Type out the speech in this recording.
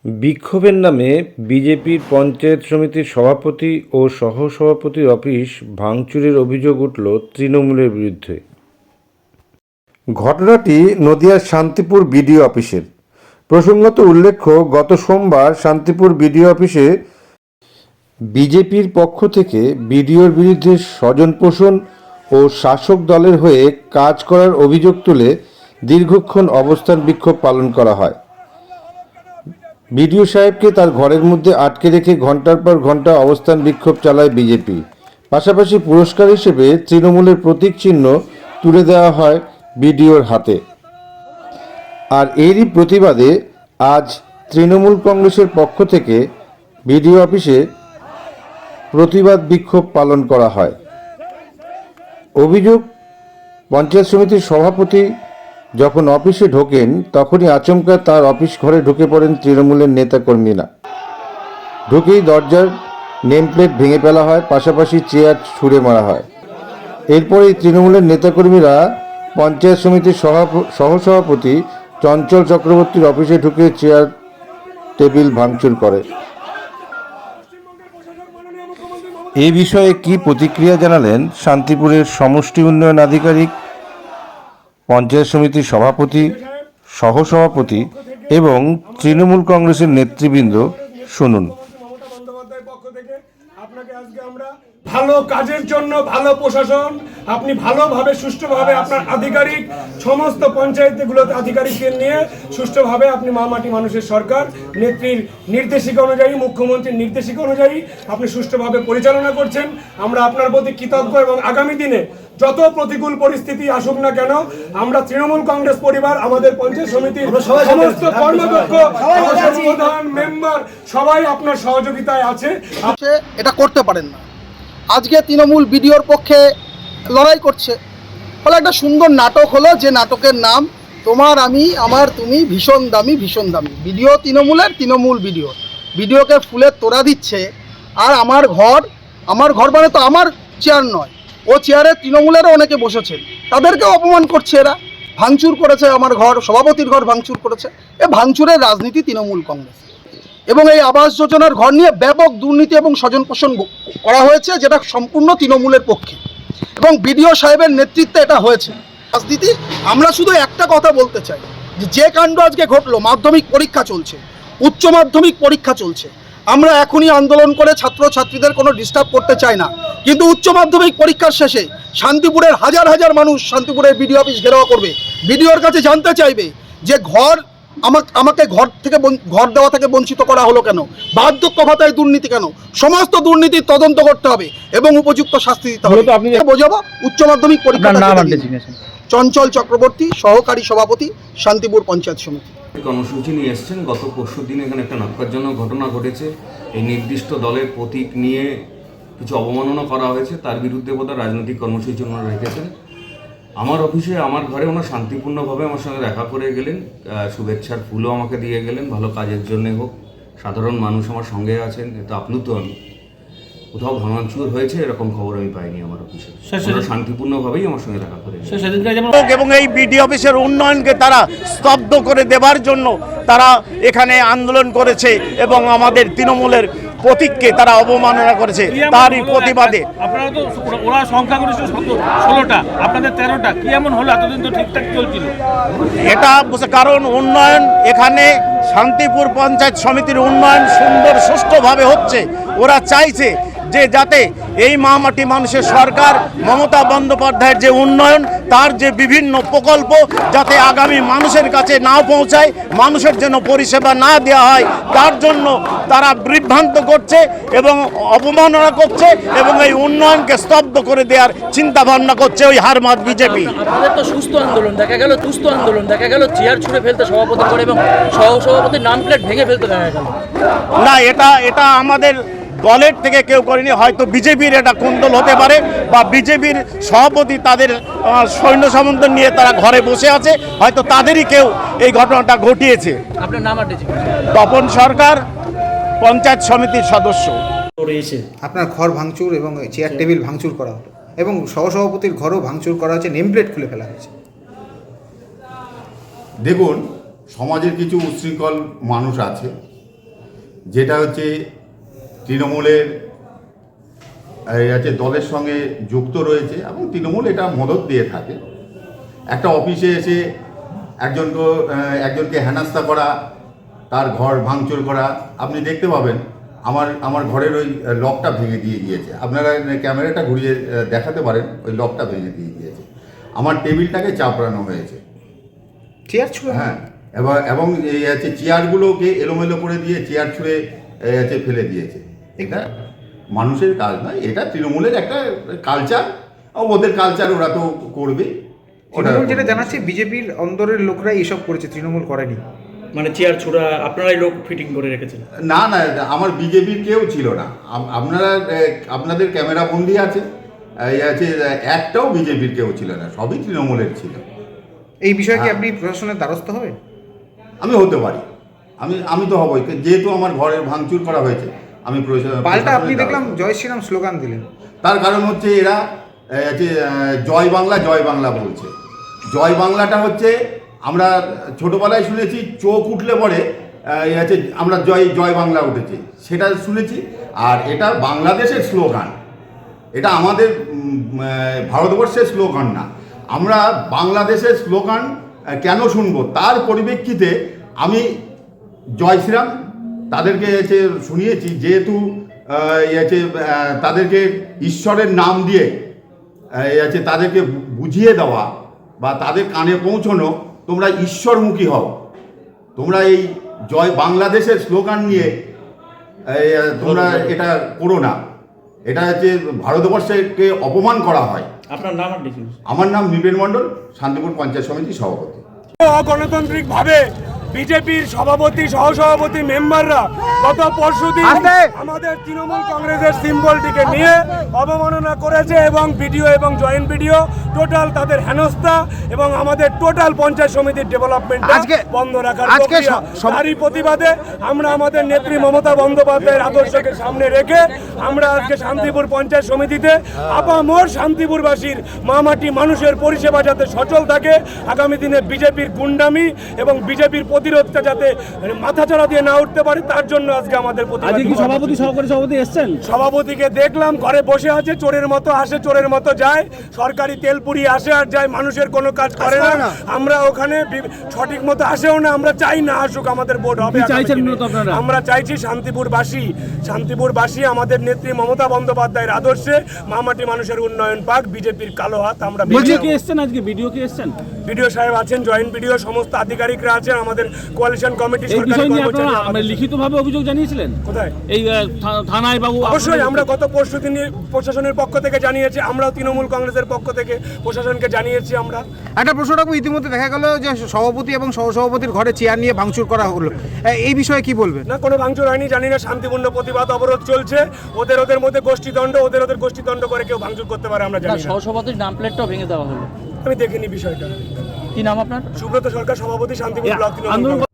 বিক্ষোভের নামে বিজেপির পঞ্চায়েত সমিতির সভাপতি ও সহসভাপতির অফিস ভাঙচুরের অভিযোগ উঠল তৃণমূলের বিরুদ্ধে। ঘটনাটি নদিয়ার শান্তিপুর বিডিও অফিসের। প্রসঙ্গত উল্লেখ্য, গত সোমবার শান্তিপুর বিডিও অফিসে বিজেপির পক্ষ থেকে বিডিওর বিরুদ্ধে স্বজনপোষণ ও শাসক দলের হয়ে কাজ করার অভিযোগ তুলে দীর্ঘক্ষণ অবস্থান বিক্ষোভ পালন করা হয়। বিডিও সাহেবকে তার ঘরের মধ্যে আটকে রেখে ঘন্টার পর ঘন্টা অবস্থান বিক্ষোভ চালায় বিজেপি। পাশাপাশি পুরস্কার হিসেবে তৃণমূলের প্রতীক চিহ্ন তুলে দেওয়া হয় বিডিওর হাতে। আর এরই প্রতিবাদে আজ তৃণমূল কংগ্রেসের পক্ষ থেকে বিডিও অফিসে প্রতিবাদ বিক্ষোভ পালন করা হয়। অভিযোগ, পঞ্চায়েত সমিতির সভাপতি যখন অফিসে ঢোকেন তখনই আচমকা তার অফিস ঘরে ঢুকে পড়েন তৃণমূলের নেতাকর্মীরা। ঢুকেই দরজার নেম প্লেট ভেঙে ফেলা হয়, পাশাপাশি চেয়ার ছুঁড়ে মারা হয়। এরপরেই তৃণমূলের নেতাকর্মীরা পঞ্চায়েত সমিতির সহসভাপতি চঞ্চল চক্রবর্তীর অফিসে ঢুকে চেয়ার টেবিল ভাঙচুর করে। এ বিষয়ে কি প্রতিক্রিয়া জানালেন শান্তিপুরের সমষ্টি উন্নয়ন আধিকারিক, পঞ্চায়েত সমিতির সভাপতি, সহসভাপতি এবং তৃণমূল কংগ্রেসের নেতৃবৃন্দ, শুনুন। ভালো কাজের জন্য ভালো প্রশাসন, আপনি ভালোভাবে সুষ্ঠুভাবে আপনার আধিকারিক সমস্ত পঞ্চায়েতগুলোতে আধিকারিকদের নিয়ে সুষ্ঠুভাবে আপনি মাটি মানুষের সরকার নেত্রীর নির্দেশিকা অনুযায়ী, মুখ্যমন্ত্রীর নির্দেশিকা অনুযায়ী আপনি সুষ্ঠুভাবে পরিচালনা করছেন। আমরা আপনার প্রতি কৃতজ্ঞ এবং আগামী দিনে যত প্রতিকূল পরিস্থিতি আসুক না কেন, আমরা তৃণমূল কংগ্রেস পরিবার, আমাদের পঞ্চায়েত সমিতির সমস্ত কর্মদক্ষ প্রধান মেম্বার সবাই আপনার সহযোগিতায় আছে। এটা করতে পারেন না। আজকে তৃণমূল বিডিওর পক্ষে লড়াই করছে, ফলে একটা সুন্দর নাটক হলো, যে নাটকের নাম তোমার আমি আমার তুমি, ভীষণ দামি ভীষণ দামি। বিডিও তৃণমূলের, তৃণমূল বিডিওকে ফুলের তোড়া দিচ্ছে। আর আমার ঘর মানে তো আমার চেয়ার নয়, ও চেয়ারে তৃণমূলেরও অনেকে বসেছেন, তাদেরকেও অপমান করছে। এরা ভাঙচুর করেছে, আমার ঘর, সভাপতির ঘর ভাঙচুর করেছে। এ ভাঙচুরের রাজনীতি তৃণমূল কংগ্রেস। এবং এই আবাস যোজনার ঘর নিয়ে ব্যাপক দুর্নীতি এবং স্বজনপোষণ করা হয়েছে, যেটা সম্পূর্ণ তৃণমূলের পক্ষে এবং বিডিও সাহেবের নেতৃত্বে এটা হয়েছে রাজনীতি। আমরা শুধু একটা কথা বলতে চাই, যে কাণ্ড আজকে ঘটলো, মাধ্যমিক পরীক্ষা চলছে, উচ্চ মাধ্যমিক পরীক্ষা চলছে, আমরা এখনই আন্দোলন করে ছাত্রছাত্রীদের কোনো ডিস্টার্ব করতে চাই না, কিন্তু উচ্চ মাধ্যমিক পরীক্ষার শেষে শান্তিপুরের হাজার হাজার মানুষ শান্তিপুরের বিডিও অফিস ঘেরাও করবে, বিডিওর কাছে জানতে চাইবে যে আমাকে ঘর দেওয়া থেকে বঞ্চিত করা হলো কেন, বার্ধক্য ভাতায় দুর্নীতি কেন, সমস্ত দুর্নীতির তদন্ত করতে হবে এবং উপযুক্ত শাস্তি দিতে হবে। আপনি বোঝাবো উচ্চ মাধ্যমিক পরীক্ষা। চঞ্চল চক্রবর্তী, সহকারী সভাপতি, শান্তিপুর পঞ্চায়েত সমিতি। কর্মসূচি নিয়ে এসছেন। গত পরশু দিন এখানে একটা ন্যক্কারজনক ঘটনা ঘটেছে। এই নির্দিষ্ট দলের প্রতীক নিয়ে কিছু অবমাননা করা হয়েছে, তার বিরুদ্ধে বোধহয় রাজনৈতিক কর্মসূচি ওনারা রেখেছেন। আমার অফিসে, আমার ঘরে ওনারা শান্তিপূর্ণভাবে আমার সঙ্গে দেখা করে গেলেন, শুভেচ্ছার ফুলও আমাকে দিয়ে গেলেন। ভালো কাজের জন্যে হোক, সাধারণ মানুষ আমার সঙ্গে আছেন, এতে আপ্লুত আমি। কোথাও ভাঙচুর হয়েছে এরকম খবর আমি পাইনি আমার অফিসে। শান্তিপূর্ণভাবেই আমার সঙ্গে দেখা করে। এবং এই বিডি অফিসের উন্নয়নকে তারা স্তব্ধ করে দেবার জন্য তারা এখানে আন্দোলন করেছে এবং আমাদের তৃণমূলের প্রতীককে তারা অবমাননা করেছে। তারই প্রতিবাদে আপনারা তো, ওরা সংখ্যাগরিষ্ঠ 16টা, আপনাদের 13টা, কি এমন হলো? এতদিন তো ঠিকঠাক চলছিল। এটা কারণ উন্নয়ন এখানে শান্তিপুর পঞ্চায়েত সমিতির উন্নয়ন সুন্দর সুষ্ঠুভাবে হচ্ছে। ওরা চাইছে যে যাতে এই মাটি মানুষের সরকার মমতা বন্দ্যোপাধ্যায়ের যে উন্নয়ন, তার যে বিভিন্ন প্রকল্প যাতে আগামী মানুষের কাছে না পৌঁছায়, মানুষের জন্য পরিষেবা না দেওয়া হয়, তার জন্য তারা বিভ্রান্ত করছে এবং অবমাননা করছে এবং এই উন্নয়নকে স্তব্ধ করে দেওয়ার চিন্তা ভাবনা করছে ওই হারমাত বিজেপি। আপনাদের তো সুস্থ আন্দোলন দেখা গেল, তুষ্ট আন্দোলন দেখা গেল, চেয়ার ছুঁড়ে ফেলতে সভাপতি করে এবং সহসভাপতির নাম প্লেট ভেঙে ফেলতে দেখা গেল। না, এটা আমাদের দলের থেকে কেউ করেনি। হয়তো বিজেপির এটা কোন্দল হতে পারে, বা বিজেপির সভাপতি তাদের সৈন্য সামন্ত নিয়ে তারা ঘরে বসে আছে, হয়তো তাদেরই কেউ এই ঘটনাটা ঘটিয়েছে। আপনার নাম আর তপন সরকার, পঞ্চায়েত সমিতির সদস্য। আপনার ঘর ভাঙচুর এবং চেয়ার টেবিল ভাঙচুর করা হলো এবং সহসভাপতির ঘরও ভাঙচুর করা হয়েছে, নেম প্লেট খুলে ফেলা হয়েছে। দেখুন, সমাজের কিছু উচ্ছৃঙ্খল মানুষ আছে, যেটা হচ্ছে তৃণমূলের দলের সঙ্গে যুক্ত রয়েছে এবং তৃণমূল এটা মদত দিয়ে থাকে। একটা অফিসে এসে একজনকে হেনস্থা করা, তার ঘর ভাঙচুর করা, আপনি দেখতে পাবেন আমার ঘরের ওই লকটা ভেঙে দিয়ে গিয়েছে। আপনারা ক্যামেরাটা ঘুরিয়ে দেখাতে পারেন, ওই লকটা ভেঙে দিয়ে গিয়েছে। আমার টেবিলটাকে চাপড়ানো হয়েছে, চেয়ার ছুঁড়ে? হ্যাঁ, এবং চেয়ারগুলোকে এলোমেলো করে দিয়ে চেয়ার ছুঁড়ে ফেলে দিয়েছে। এটা মানুষের কাজ নয়, এটা তৃণমূলের একটা কালচার, ওদের কালচার ওরা তো করবে। তৃণমূল যেটা জানাচ্ছে বিজেপির অন্দরের লোকরা এইসব করেছে, তৃণমূল করেনি। মানে চেয়ার ছোড়া আপনারাই লোক ফিটিং করে রেখেছেন? না, আমার বিজেপির কেউ ছিল না। আপনাদের ক্যামেরা বন্দি আছে, একটাও বিজেপির কেউ ছিল না, সবই তৃণমূলের ছিল। এই বিষয়ে কি আপনি প্রশাসনের দ্বারস্থ হবেন? আমি হতে পারি, আমি তো হবই, যেহেতু আমার ঘরের ভাঙচুর করা হয়েছে। আমি পাল্টা আপনি দেখলাম জয় শ্রীরাম স্লোগান দিলেন। তার কারণ হচ্ছে এরা জয় বাংলা জয় বাংলা বলছে। জয় বাংলাটা হচ্ছে, আমরা ছোটোবেলায় শুনেছি চোখ উঠলে পরে আমরা জয় বাংলা উঠেছে, সেটা শুনেছি। আর এটা বাংলাদেশের স্লোগান, এটা আমাদের ভারতবর্ষের স্লোগান না। আমরা বাংলাদেশের স্লোগান কেন শুনবো? তার পরিপ্রেক্ষিতে আমি জয় শ্রীরাম তাদেরকে শুনিয়েছি, যেহেতু তাদেরকে ঈশ্বরের নাম দিয়ে তাদেরকে বুঝিয়ে দেওয়া বা তাদের কানে পৌঁছানো, তোমরা ঈশ্বরমুখী হও, তোমরা এই জয় বাংলাদেশের স্লোগান নিয়ে তোমরা এটা করো না। এটা ভারতবর্ষকে অপমান করা হয়। আপনার নাম? আমার নাম নৃপেন মণ্ডল, শান্তিপুর পঞ্চায়েত সমিতির সভাপতি। অগণতান্ত্রিক ভাবে বিজেপির সভাপতি সহসভাপতি মেম্বাররা গত পরশুদিন আমাদের তৃণমূল কংগ্রেসের সিম্বলটিকে নিয়ে অবমাননা করেছে এবং ভিডিও এবং জয়েন্ট ভিডিও টোটাল তাদের হেনস্থা এবং আমাদের টোটাল পঞ্চায়েত সমিতির ডেভেলপমেন্ট বন্ধ রাখার প্রক্রিয়া। তারই প্রতিবাদে আমরা আমাদের নেত্রী মমতা বন্দ্যোপাধ্যায়ের আদর্শকে সামনে রেখে আমরা আজকে শান্তিপুর পঞ্চায়েত সমিতিতে আপামর শান্তিপুরবাসীর মামাটি মানুষের পরিষেবা যাতে সচল থাকে, আগামী দিনে বিজেপির গুন্ডামি এবং বিজেপির প্রতিরোধটা যাতে মাথাচাড়া দিয়ে না উঠতে পারে, তার জন্য আজকে আমাদের সভাপতি সহকারী সভাপতি এসেছেন। সভাপতিকে দেখলাম ঘরে বসে আছে, চোরের মতো আসে চোরের মতো যায়, সরকারি তেল পুরি আসে আর যায়, মানুষের কোনো কাজ করে না। আমরা ওখানে সঠিক মতো আসেও না, আমরা চাই না আসুক, আমাদের ভোট হবে। আমরা চাইছি শান্তিপুরবাসী আমাদের নেত্রী মমতা বন্দ্যোপাধ্যায়ের আদর্শে মামাটি মানুষের উন্নয়ন পাক, বিজেপির কালো হাত আমরা। ভিডিও সাহেব আছেন, জয়েন্ট ভিডিও সমস্ত আধিকারিকরা আছেন, আমাদের কোয়ালিশন কমিটি লিখিতভাবে অভিযোগ জানিয়েছিলেন কোথায়? এই থানায় বাবু? অবশ্যই আমরা গত পরশুদিন প্রশাসনের পক্ষ থেকে জানিয়েছি, আমরাও তৃণমূল কংগ্রেসের পক্ষ থেকে প্রশাসনকে জানিয়েছি। আমরা একটা প্রশ্ন রাখবো, ইতিমধ্যে দেখা গেল যে সভাপতি এবং সহসভাপতির ঘরে চেয়ার নিয়ে ভাঙচুর করা হলো, এই বিষয়ে কি বলবেন? না, কোনো ভাঙচুর হয়নি, জানি না, শান্তিপূর্ণ প্রতিবাদ অবরোধ চলছে, ওদের মধ্যে গোষ্ঠীদ্বন্দ্ব, ওদের গোষ্ঠীদ্বন্দ্ব করে কেউ ভাঙচুর করতে পারে আমরা জানি না। সহসভাপতির নাম প্লেটটাও ভেঙে দেওয়া হলো। আমি দেখিনি বিষয়টা। কি নাম আপনার? সুব্রত সরকার, সভাপতি, শান্তিপুর ব্লক তৃণমূল।